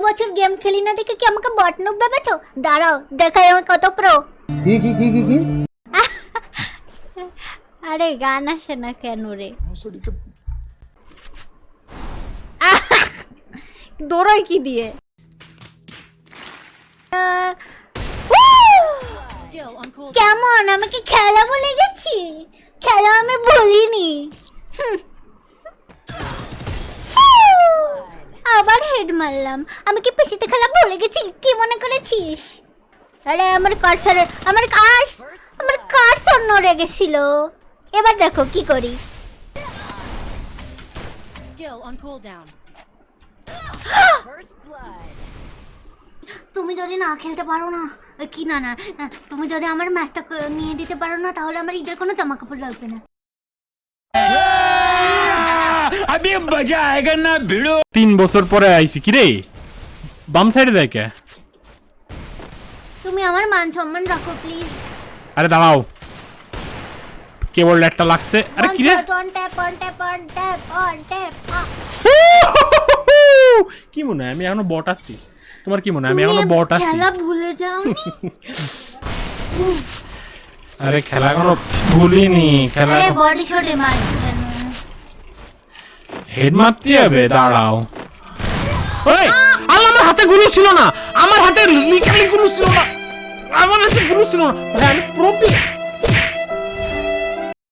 বছর গেম খেলি না দেখে কি আমাকে বটনুক ভেবেছো? দাঁড়াও দেখাই আমি কত প্রো। কি আরে গান আসে না কেন রে? দৌড়াই কি দিয়ে? কেমন আমাকে খেলা বলে গেছি? খেলা আমি বলিনি। আবার হেড মারলাম। আমি কি পিসিতে খেলা ভুলে গেছি? কি মনে করেছিস? আরে আমার কার্সর নড়ে গেছিল। এবার দেখো কি করি। তুমি যদি না খেলতে পারো না, কি না না তুমি যদি আমার ম্যাচটা নিয়ে দিতে পারো না, তাহলে আমার ঈদের কোনো জামা কাপড় লাগবে না। अभी मजा आएगा ना भिड़ो। 3 বছর পরে আইছি কি রে? বাম সাইডে দেখে। তুমি আমার মান সম্মান রাখো প্লিজ। আরে দাঁড়াও, কেবল একটা লাগছে। আরে কি রে? অন ট্যাপ কি মনে হয় আমি এখনো বট আছি? তোমার কি মনে হয় আমি এখনো বট আছি? খেলা ভুলে যাও। আরে খেলা এখনো ভুলিনি। খেলা আরে বডি শটে মারছেন। হেড মারতে হবে, দাঁড়াও। ওই আল্লাহ, আমার হাতে গুলো ছিল না, আমার হাতে লিটারালি গুলো ছিল না, আমার হাতে গুলো ছিল না। ভাই আমি প্রো প্লেয়ার।